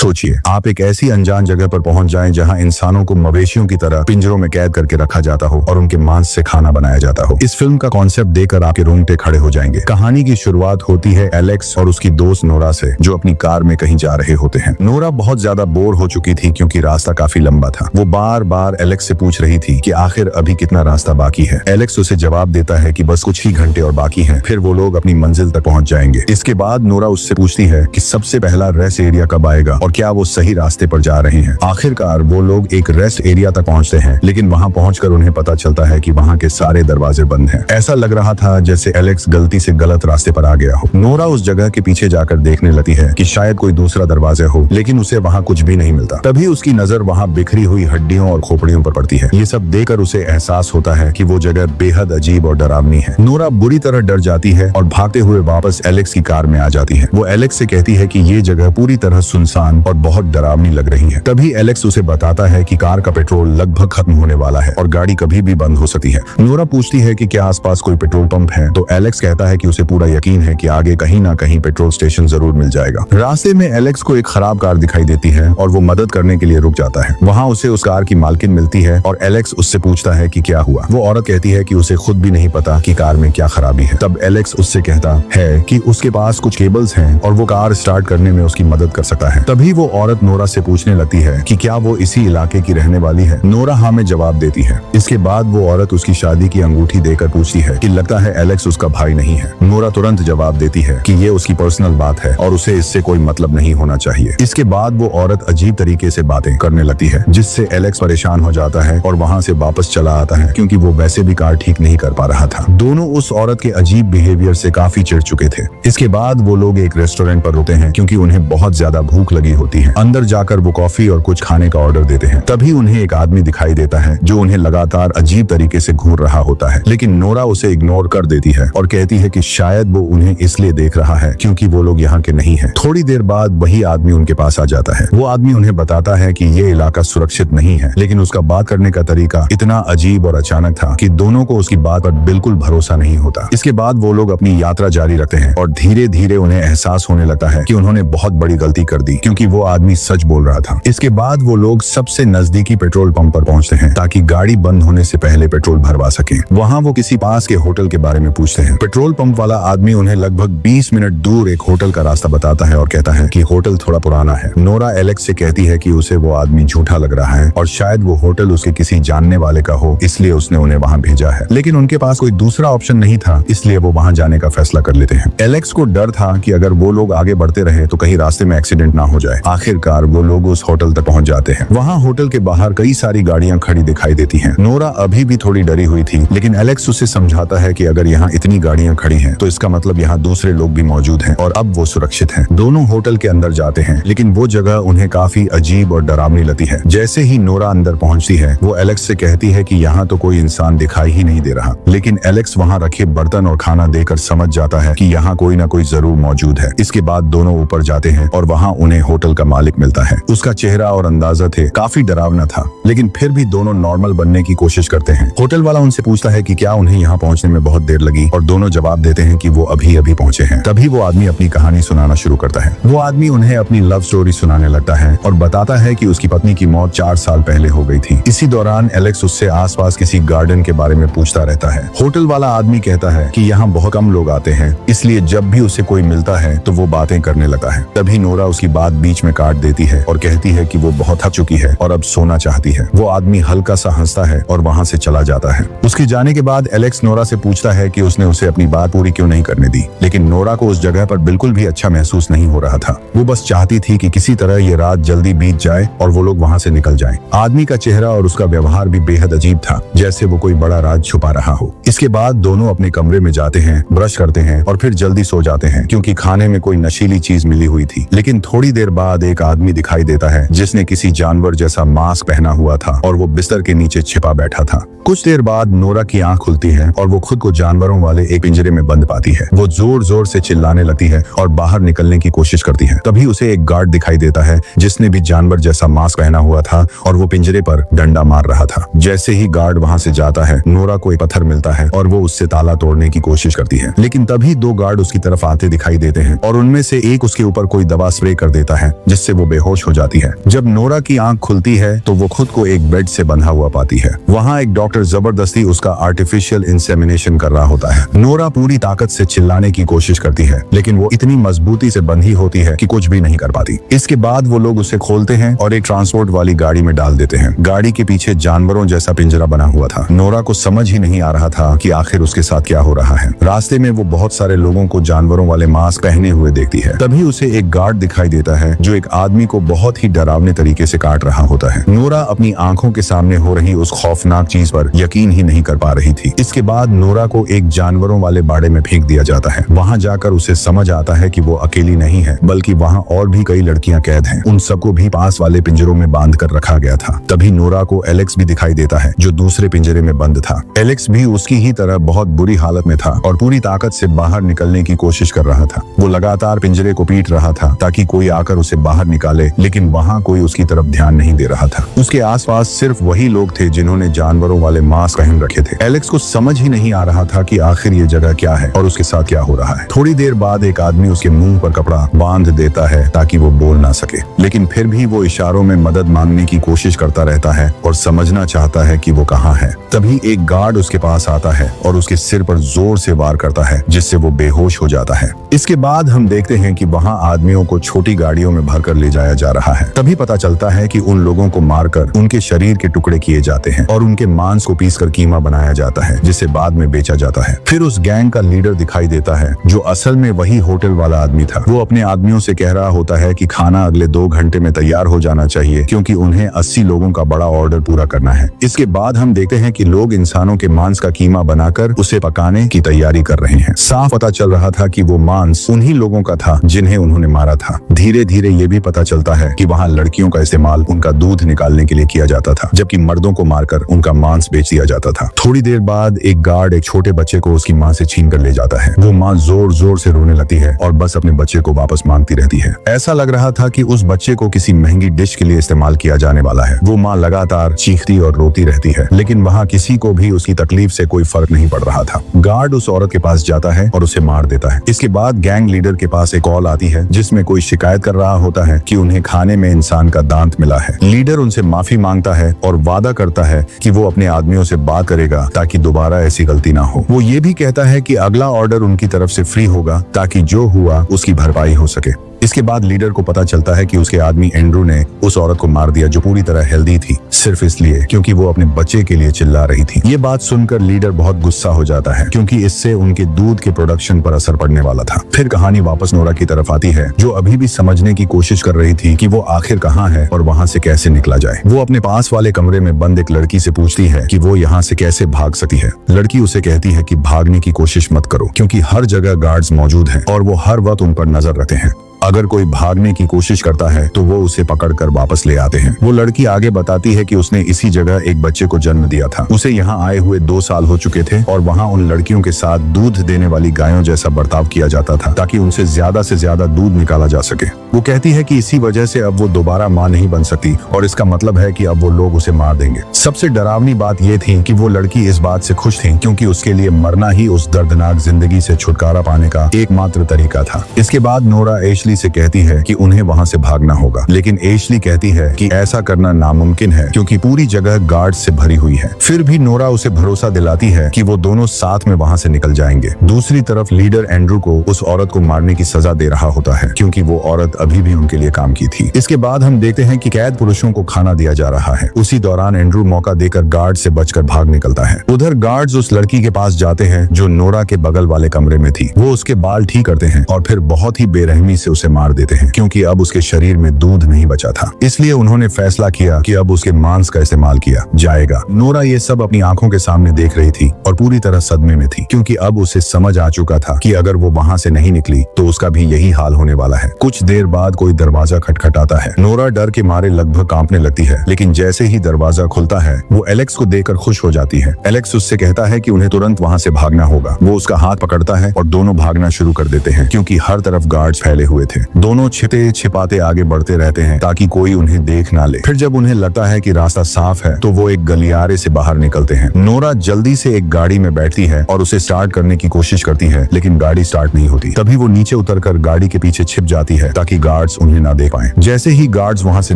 सोचिए, आप एक ऐसी अनजान जगह पर पहुंच जाएं जहां इंसानों को मवेशियों की तरह पिंजरों में कैद करके रखा जाता हो और उनके मांस से खाना बनाया जाता हो। इस फिल्म का कॉन्सेप्ट देखकर आपके रोंगटे खड़े हो जाएंगे। कहानी की शुरुआत होती है एलेक्स और उसकी दोस्त नोरा से, जो अपनी कार में कहीं जा रहे होते हैं। नोरा बहुत ज्यादा बोर हो चुकी थी क्योंकि रास्ता काफी लंबा था। वो बार बार एलेक्स से पूछ रही थी कि आखिर अभी कितना रास्ता बाकी है। एलेक्स उसे जवाब देता है कि बस कुछ ही घंटे और बाकी हैं, फिर वो लोग अपनी मंजिल तक पहुंच जाएंगे। इसके बाद नोरा उससे पूछती है कि सबसे पहला रेस्ट एरिया कब आएगा और क्या वो सही रास्ते पर जा रहे हैं। आखिरकार वो लोग एक रेस्ट एरिया तक पहुंचते हैं, लेकिन वहां पहुंचकर उन्हें पता चलता है कि वहां के सारे दरवाजे बंद हैं। ऐसा लग रहा था जैसे एलेक्स गलती से गलत रास्ते पर आ गया हो। नोरा उस जगह के पीछे जाकर देखने लगती है कि शायद कोई दूसरा दरवाजा हो, लेकिन उसे वहां कुछ भी नहीं मिलता। तभी उसकी नजर वहां बिखरी हुई हड्डियों और खोपड़ियों पर पड़ती है। ये सब देखकर उसे एहसास होता है कि वो जगह बेहद अजीब और डरावनी है। नोरा बुरी तरह डर जाती है और भागते हुए वापस एलेक्स की कार में आ जाती है। वो एलेक्स से कहती है कि ये जगह पूरी तरह सुनसान और बहुत डरावनी लग रही है। तभी एलेक्स उसे बताता है कि कार का पेट्रोल लगभग खत्म होने वाला है और गाड़ी कभी भी बंद हो सकती है। नोरा पूछती है कि क्या आसपास कोई पेट्रोल पंप है, तो एलेक्स कहता है कि उसे पूरा यकीन है कि आगे कहीं ना कहीं पेट्रोल स्टेशन जरूर मिल जाएगा। रास्ते में एलेक्स को एक खराब कार दिखाई देती है और वो मदद करने के लिए रुक जाता है। वहाँ उसे उस कार की मालकिन मिलती है और एलेक्स उससे पूछता है कि क्या हुआ। वो औरत कहती है कि उसे खुद भी नहीं पता कि कार में क्या खराबी है। तब एलेक्स उससे कहता है कि उसके पास कुछ केबल्स हैं और वो कार स्टार्ट करने में उसकी मदद कर सकता है। तभी वो औरत नोरा से पूछने लगती है कि क्या वो इसी इलाके की रहने वाली है। नोरा हाँ में जवाब देती है। इसके बाद वो औरत उसकी शादी की अंगूठी देकर पूछती है कि लगता है एलेक्स उसका भाई नहीं है। नोरा तुरंत जवाब देती है कि ये उसकी पर्सनल बात है और उसे इससे कोई मतलब नहीं होना चाहिए। इसके बाद वो औरत अजीब तरीके से बातें करने लगती है, जिससे एलेक्स परेशान हो जाता है और वहाँ से वापस चला आता है क्योंकि वो वैसे भी कार ठीक नहीं कर पा रहा था। दोनों उस औरत के अजीब बिहेवियर से काफी चिढ़ चुके थे। इसके बाद वो लोग एक रेस्टोरेंट पर रुकते हैं क्योंकि उन्हें बहुत ज्यादा भूख लगी होती है। अंदर जाकर वो कॉफी और कुछ खाने का ऑर्डर देते हैं। तभी उन्हें एक आदमी दिखाई देता है जो उन्हें लगातार अजीब तरीके से घूर रहा होता है, लेकिन नोरा उसे इग्नोर कर देती है और कहती है कि शायद वो उन्हें इसलिए देख रहा है क्योंकि वो लोग यहाँ के नहीं हैं। थोड़ी देर बाद वही आदमी उनके पास आ जाता है। वो आदमी उन्हें बताता है कि ये इलाका सुरक्षित नहीं है, लेकिन उसका बात करने का तरीका इतना अजीब और अचानक था कि दोनों को उसकी बात पर बिल्कुल भरोसा नहीं होता। इसके बाद वो लोग अपनी यात्रा जारी रखते हैं और धीरे धीरे उन्हें एहसास होने लगता है कि उन्होंने बहुत बड़ी गलती कर दी क्योंकि वो आदमी सच बोल रहा था। इसके बाद वो लोग सबसे नजदीकी पेट्रोल पंप पर पहुंचते हैं ताकि गाड़ी बंद होने से पहले पेट्रोल भरवा सके। वहाँ वो किसी पास के होटल के बारे में पूछते हैं। पेट्रोल पंप वाला आदमी उन्हें लगभग 20 मिनट दूर एक होटल का रास्ता बताता है और कहता है कि होटल थोड़ा पुराना है। नोरा एलेक्स से कहती है कि उसे वो आदमी झूठा लग रहा है और शायद वो होटल उसके किसी जानने वाले का हो, इसलिए उसने उन्हें वहाँ भेजा है। लेकिन उनके पास कोई दूसरा ऑप्शन नहीं था, इसलिए वो वहाँ जाने का फैसला कर लेते हैं। एलेक्स को डर था कि अगर वो लोग आगे बढ़ते रहे तो कहीं रास्ते में एक्सीडेंट ना हो जाए। आखिरकार वो लोग उस होटल तक पहुंच जाते हैं। वहाँ होटल के बाहर कई सारी गाड़ियां खड़ी दिखाई देती हैं। नोरा अभी भी थोड़ी डरी हुई थी, लेकिन एलेक्स उसे समझाता है कि अगर यहाँ इतनी गाड़ियां खड़ी हैं तो इसका मतलब यहाँ दूसरे लोग भी मौजूद हैं और अब वो सुरक्षित हैं। दोनों होटल के अंदर जाते हैं, लेकिन वो जगह उन्हें काफी अजीब और डरावनी लगती है। जैसे ही नोरा अंदर पहुंचती है, वो एलेक्स से कहती है कि यहाँ तो कोई इंसान दिखाई ही नहीं दे रहा, लेकिन एलेक्स वहाँ रखे बर्तन और खाना देकर समझ जाता है कि यहाँ कोई ना कोई जरूर मौजूद है। इसके बाद दोनों ऊपर जाते हैं और वहाँ उन्हें होटल का मालिक मिलता है। उसका चेहरा और अंदाजा थे काफी डरावना था, लेकिन फिर भी दोनों नॉर्मल बनने की कोशिश करते हैं। होटल वाला उनसे पूछता है कि क्या उन्हें यहाँ पहुँचने में बहुत देर लगी और दोनों जवाब देते हैं कि वो अभी अभी पहुँचे हैं। तभी वो आदमी अपनी कहानी सुनाना शुरू करता है। वो आदमी उन्हें अपनी लव स्टोरी सुनाने लगता है और बताता है कि उसकी पत्नी की मौत 4 साल पहले हो गई थी। इसी दौरान एलेक्स उससे आसपास किसी गार्डन के बारे में पूछता रहता है। होटल वाला आदमी कहता है कि यहाँ बहुत कम लोग आते हैं, इसलिए जब भी उसे कोई मिलता है तो वो बातें करने लगता है। तभी नोरा उसकी बात बीच में काट देती है और कहती है कि वो बहुत थक चुकी है और अब सोना चाहती है। वो आदमी हल्का सा हंसता है और वहाँ से चला जाता है। उसके जाने के बाद एलेक्स नोरा से पूछता है कि उसने उसे अपनी बात पूरी क्यों नहीं करने दी, लेकिन नोरा को उस जगह पर बिल्कुल भी अच्छा महसूस नहीं हो रहा था। वो बस चाहती थी कि किसी तरह ये रात जल्दी बीत जाए और वो लोग वहाँ से निकल जाएं। आदमी का चेहरा और उसका व्यवहार भी बेहद अजीब था, जैसे वो कोई बड़ा राज छुपा रहा हो। इसके बाद दोनों अपने कमरे में जाते हैं, ब्रश करते हैं और फिर जल्दी सो जाते हैं क्योंकि खाने में कोई नशीली चीज मिली हुई थी। लेकिन थोड़ी देर बाद एक आदमी दिखाई देता है जिसने किसी जानवर जैसा मास्क पहना हुआ था और वो बिस्तर के नीचे छिपा बैठा था। कुछ देर बाद नोरा की आंख खुलती है और वो खुद को जानवरों वाले एक पिंजरे में बंद पाती है। वो जोर जोर से चिल्लाने लगती है और बाहर निकलने की कोशिश करती है। तभी उसे एक गार्ड दिखाई देता है जिसने भी जानवर जैसा मास्क पहना हुआ था और वो पिंजरे पर डंडा मार रहा था। जैसे ही गार्ड वहाँ से जाता है, नोरा को एक पत्थर मिलता है और वो उससे ताला तोड़ने की कोशिश करती है, लेकिन तभी 2 गार्ड उसकी तरफ आते दिखाई देते हैं और उनमें से एक उसके ऊपर कोई दवा स्प्रे कर देता है है जिससे वो बेहोश हो जाती है। जब नोरा की आंख खुलती है तो वो खुद को एक बेड से बंधा हुआ पाती है। वहाँ एक डॉक्टर जबरदस्ती उसका आर्टिफिशियल इंसेमिनेशन कर रहा होता है। नोरा पूरी ताकत से चिल्लाने की कोशिश करती है, लेकिन वो इतनी मजबूती से बंधी होती है कि कुछ भी नहीं कर पाती। इसके बाद वो लोग उसे खोलते हैं और एक ट्रांसपोर्ट वाली गाड़ी में डाल देते हैं। गाड़ी के पीछे जानवरों जैसा पिंजरा बना हुआ था। नोरा को समझ ही नहीं आ रहा था कि आखिर उसके साथ क्या हो रहा है। रास्ते में वो बहुत सारे लोगों को जानवरों वाले मास्क पहने हुए देखती है। तभी उसे एक गार्ड दिखाई देता है जो एक आदमी को बहुत ही डरावने तरीके से काट रहा होता है। नोरा अपनी आंखों के सामने हो रही उस खौफनाक चीज पर यकीन ही नहीं कर पा रही थी। इसके बाद नोरा को एक जानवरों वाले बाड़े में फेंक दिया जाता है। वहाँ जाकर उसे समझ आता है कि वो अकेली नहीं है, बल्कि वहाँ और भी कई लड़कियां कैद हैं। उन सबको भी पास वाले पिंजरों में बांध कर रखा गया था। तभी नोरा को एलेक्स भी दिखाई देता है जो दूसरे पिंजरे में बंद था। एलेक्स भी उसकी ही तरह बहुत बुरी हालत में था और पूरी ताकत से बाहर निकलने की कोशिश कर रहा था। वो लगातार पिंजरे को पीट रहा था ताकि कोई आकर उसे बाहर निकाले, लेकिन वहाँ कोई उसकी तरफ ध्यान नहीं दे रहा था। उसके आसपास सिर्फ वही लोग थे जिन्होंने जानवरों वाले मास्क पहन रखे थे। एलेक्स को समझ ही नहीं आ रहा था कि आखिर ये जगह क्या है और उसके साथ क्या हो रहा है। थोड़ी देर बाद एक आदमी उसके मुंह पर कपड़ा बांध देता है ताकि वो बोल ना सके, लेकिन फिर भी वो इशारों में मदद मांगने की कोशिश करता रहता है और समझना चाहता है कि वो कहाँ है। तभी एक गार्ड उसके पास आता है और उसके सिर पर जोर से वार करता है, जिससे वो बेहोश हो जाता है। इसके बाद हम देखते हैं कि वहाँ आदमियों को छोटी गाड़ियों में भरकर ले जाया जा रहा है। तभी पता चलता है कि उन लोगों को मारकर उनके शरीर के टुकड़े किए जाते हैं और उनके मांस को पीसकर कीमा बनाया जाता है, जिसे बाद में बेचा जाता है। फिर उस गैंग का लीडर दिखाई देता है जो असल में वही होटल वाला आदमी था। वो अपने आदमियों से कह रहा होता है कि खाना अगले 2 घंटे में तैयार हो जाना चाहिए, क्योंकि उन्हें 80 लोगों का बड़ा ऑर्डर पूरा करना है। इसके बाद हम देखते हैं कि लोग इंसानों के मांस का कीमा बनाकर उसे पकाने की तैयारी कर रहे हैं। साफ पता चल रहा था कि वो मांस उन्हीं लोगों का था जिन्हें उन्होंने मारा था। धीरे धीरे ये भी पता चलता है कि वहाँ लड़कियों का इस्तेमाल उनका दूध निकालने के लिए किया जाता था, जबकि मर्दों को मारकर उनका मांस बेच दिया जाता था। थोड़ी देर बाद एक गार्ड एक छोटे बच्चे को उसकी माँ से छीन कर ले जाता है। वो माँ जोर जोर से रोने लगती है और बस अपने बच्चे को वापस मांगती रहती है। ऐसा लग रहा था कि उस बच्चे को किसी महंगी डिश के लिए इस्तेमाल किया जाने वाला है। वो माँ लगातार चीखती और रोती रहती है, लेकिन वहाँ किसी को भी उसकी तकलीफ से कोई फर्क नहीं पड़ रहा था। गार्ड उस औरत के पास जाता है और उसे मार देता है। इसके बाद गैंग लीडर के पास एक कॉल आती है जिसमें कोई शिकायत कर रहा होता है कि उन्हें खाने में इंसान का दांत मिला है। लीडर उनसे माफी मांगता है और वादा करता है कि वो अपने आदमियों से बात करेगा ताकि दोबारा ऐसी गलती ना हो। वो ये भी कहता है कि अगला ऑर्डर उनकी तरफ से फ्री होगा ताकि जो हुआ उसकी भरपाई हो सके। इसके बाद लीडर को पता चलता है कि उसके आदमी एंड्रू ने उस औरत को मार दिया जो पूरी तरह हेल्दी थी, सिर्फ इसलिए क्योंकि वो अपने बच्चे के लिए चिल्ला रही थी। ये बात सुनकर लीडर बहुत गुस्सा हो जाता है क्योंकि इससे उनके दूध के प्रोडक्शन पर असर पड़ने वाला था। फिर कहानी वापस नोरा की तरफ आती है जो अभी भी समझने की कोशिश कर रही थी कि वो आखिर कहाँ है और वहाँ से कैसे निकला जाए। वो अपने पास वाले कमरे में बंद एक लड़की से पूछती है कि वो यहाँ से कैसे भाग सकती है। लड़की उसे कहती है कि भागने की कोशिश मत करो क्योंकि हर जगह गार्ड्स मौजूद हैं और वो हर वक्त उन पर नजर रखते हैं। अगर कोई भागने की कोशिश करता है तो वो उसे पकड़कर वापस ले आते हैं। वो लड़की आगे बताती है कि उसने इसी जगह एक बच्चे को जन्म दिया था। उसे यहाँ आए हुए 2 साल हो चुके थे और वहाँ उन लड़कियों के साथ दूध देने वाली गायों जैसा बर्ताव किया जाता था ताकि उनसे ज्यादा दूध निकाला जा सके। वो कहती है कि इसी वजह से अब वो दोबारा माँ नहीं बन सकती और इसका मतलब है कि अब वो लोग उसे मार देंगे। सबसे डरावनी बात ये थी कि वो लड़की इस बात से खुश थी क्योंकि उसके लिए मरना ही उस दर्दनाक जिंदगी से छुटकारा पाने का एकमात्र तरीका था। इसके बाद नोरा एशली से कहती है कि उन्हें वहाँ से भागना होगा, लेकिन एशली कहती है कि ऐसा करना नामुमकिन है क्योंकि पूरी जगह गार्ड से भरी हुई है। फिर भी नोरा उसे भरोसा दिलाती है कि वो दोनों साथ में वहाँ से निकल जाएंगे। दूसरी तरफ लीडर एंड्रू को उस औरत को मारने की सजा दे रहा होता है क्योंकि वो औरत अभी भी उनके लिए काम की थी। इसके बाद हम देखते हैं कि कैद पुरुषों को खाना दिया जा रहा है। उसी दौरान एंड्रू मौका देकर गार्ड से बचकर भाग निकलता है। उधर गार्ड्स उस लड़की के पास जाते हैं जो नोरा के बगल वाले कमरे में थी। वो उसके बाल ठीक करते हैं और फिर बहुत ही बेरहमी से उसे मार देते हैं क्योंकि अब उसके शरीर में दूध नहीं बचा था। इसलिए उन्होंने फैसला किया कि अब उसके मांस का इस्तेमाल किया जाएगा। नोरा ये सब अपनी आंखों के सामने देख रही थी और पूरी तरह सदमे में थी क्योंकि अब उसे समझ आ चुका था कि अगर वो वहाँ से नहीं निकली तो उसका भी यही हाल होने वाला है। कुछ देर बाद कोई दरवाजा खटखटाता है। नोरा डर के मारे लगभग कांपने लगती है, लेकिन जैसे ही दरवाजा खुलता है वो एलेक्स को देखकर खुश हो जाती है। एलेक्स उससे कहता है कि उन्हें तुरंत वहाँ से भागना होगा। वो उसका हाथ पकड़ता है और दोनों भागना शुरू कर देते हैं क्योंकि हर तरफ गार्ड्स फैले हुए थे। दोनों छिपते छिपाते आगे बढ़ते रहते हैं ताकि कोई उन्हें देख ना ले। फिर जब उन्हें लगता है कि रास्ता साफ है तो वो एक गलियारे से बाहर निकलते हैं। नोरा जल्दी से एक गाड़ी में बैठती है और उसे स्टार्ट करने की कोशिश करती है, लेकिन गाड़ी स्टार्ट नहीं होती। तभी वो नीचे उतरकर गाड़ी के पीछे छिप जाती है ताकि गार्ड्स उन्हें ना देख पाएं। जैसे ही गार्ड्स वहां से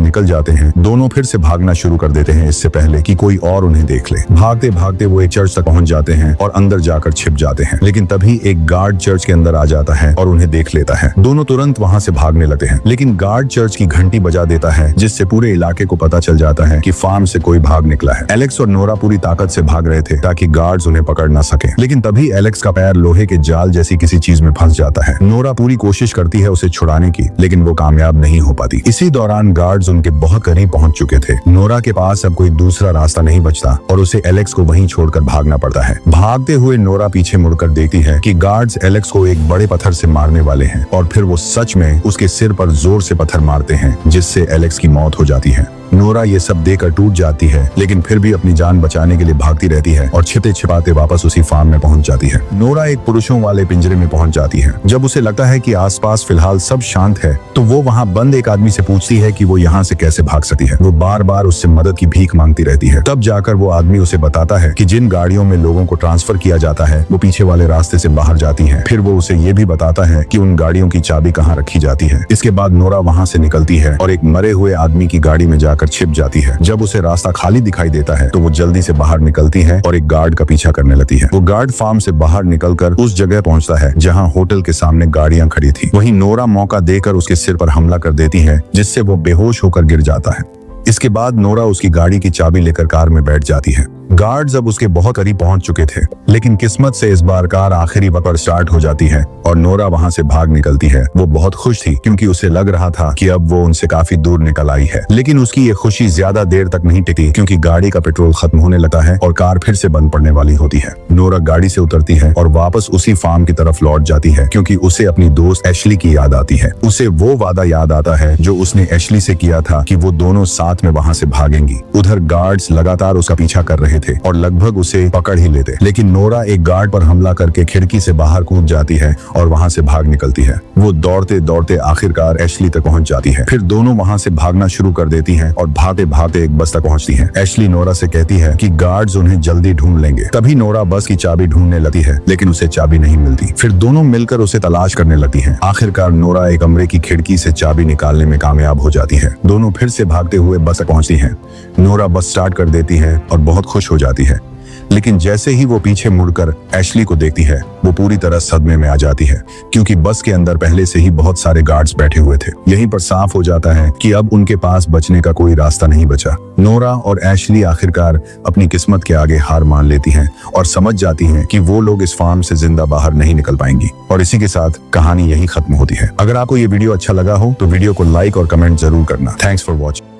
निकल जाते हैं, दोनों फिर से भागना शुरू कर देते हैं इससे पहले कि कोई और उन्हें देख ले। भागते भागते वो एक चर्च तक पहुंच जाते हैं और अंदर जाकर छिप जाते हैं, लेकिन तभी एक गार्ड चर्च के अंदर आ जाता है और उन्हें देख लेता है। दोनों तुरंत वहां से भागने लगते हैं, लेकिन गार्ड चर्च की घंटी बजा देता है, जिससे पूरे इलाके को पता चल जाता है कि फार्म से कोई भाग निकला है। एलेक्स और नोरा पूरी ताकत से भाग रहे थे ताकि गार्ड्स उन्हें पकड़ ना सके, लेकिन तभी एलेक्स का पैर लोहे के जाल जैसी किसी चीज में फंस जाता है। नोरा पूरी कोशिश करती है उसे छुड़ाने की, लेकिन वो कामयाब नहीं हो पाती। इसी दौरान गार्ड्स उनके बहुत करीब पहुंच चुके थे। नोरा के पास अब कोई दूसरा रास्ता नहीं बचता और उसे एलेक्स को वहीं छोड़कर भागना पड़ता है। भागते हुए नोरा पीछे मुड़कर देखती है कि गार्ड्स एलेक्स को एक बड़े पत्थर से मारने वाले हैं और फिर वो सच में उसके सिर पर जोर से पत्थर मारते हैं, जिससे एलेक्स की मौत हो जाती है। नोरा ये सब देखकर टूट जाती है, लेकिन फिर भी अपनी जान बचाने के लिए भागती रहती है और छिपते छिपाते वापस उसी फार्म में पहुंच जाती है। नोरा एक पुरुषों वाले पिंजरे में पहुंच जाती है। जब उसे लगता है कि आसपास फिलहाल सब शांत है, तो वो वहां बंद एक आदमी से पूछती है कि वो यहाँ से कैसे भाग सकती है। वो बार बार उससे मदद की भीख मांगती रहती है। तब जाकर वो आदमी उसे बताता है कि जिन गाड़ियों में लोगों को ट्रांसफर किया जाता है वो पीछे वाले रास्ते से बाहर जाती है। फिर वो उसे ये भी बताता है कि उन गाड़ियों की चाबी कहाँ रखी जाती है। इसके बाद नोरा वहां से निकलती है और एक मरे हुए आदमी की गाड़ी में जाकर छिप जाती है। जब उसे रास्ता खाली दिखाई देता है तो वो जल्दी से बाहर निकलती है और एक गार्ड का पीछा करने लगती है। वो गार्ड फार्म से बाहर निकलकर उस जगह पहुंचता है जहां होटल के सामने गाड़ियां खड़ी थी। वहीं नोरा मौका देकर उसके सिर पर हमला कर देती है, जिससे वो बेहोश होकर गिर जाता है। इसके बाद नोरा उसकी गाड़ी की चाबी लेकर कार में बैठ जाती है। गार्ड्स अब उसके बहुत करीब पहुंच चुके थे, लेकिन किस्मत से इस बार कार आखिरी वक्त पर स्टार्ट हो जाती है और नोरा वहां से भाग निकलती है। वो बहुत खुश थी क्योंकि उसे लग रहा था कि अब वो उनसे काफी दूर निकल आई है, लेकिन उसकी ये खुशी ज्यादा देर तक नहीं टिकी क्योंकि गाड़ी का पेट्रोल खत्म होने लगता है और कार फिर से बंद पड़ने वाली होती है। नोरा गाड़ी से उतरती है और वापस उसी फार्म की तरफ लौट जाती है क्योंकि उसे अपनी दोस्त एशली की याद आती है। उसे वो वादा याद आता है जो उसने एशली से किया था कि वो दोनों साथ में वहां से भागेंगी। उधर गार्ड्स लगातार उसका पीछा कर रहे थे और लगभग उसे पकड़ ही लेते, लेकिन नोरा एक गार्ड पर हमला करके खिड़की से बाहर कूद जाती है और वहां से भाग निकलती है। वो दौड़ते दौड़ते आखिरकार एशली तक पहुंच जाती है। फिर दोनों वहां से भागना शुरू कर देती हैं और भागते भागते एक बस तक पहुंचती हैं। एशली नोरा से कहती है कि गार्ड्स उन्हें जल्दी ढूंढ लेंगे। तभी नोरा बस की चाबी ढूंढने लगती है, लेकिन उसे चाबी नहीं मिलती। फिर दोनों मिलकर उसे तलाश करने लगती हैं। आखिरकार नोरा एक कमरे की खिड़की से चाबी निकालने में कामयाब हो जाती है। दोनों फिर से भागते हुए बस तक पहुंचती हैं। नोरा बस स्टार्ट कर देती है और बहुत खुश हो जाती है, लेकिन जैसे ही वो पीछे मुड़कर एशली को देखती है, वो पूरी तरह सदमे में आ जाती है क्योंकि बस के अंदर पहले से ही बहुत सारे गार्ड्स बैठे हुए थे। यहीं पर साफ हो जाता है कि अब उनके पास बचने का कोई रास्ता नहीं बचा। नोरा और एशली आखिरकार अपनी किस्मत के आगे हार मान लेती हैं और समझ जाती हैं कि वो लोग इस फार्म से जिंदा बाहर नहीं निकल पाएंगी। और इसी के साथ कहानी यहीं खत्म होती है। अगर आपको ये वीडियो अच्छा लगा हो तो वीडियो को लाइक और कमेंट जरूर करना। Thanks for watching.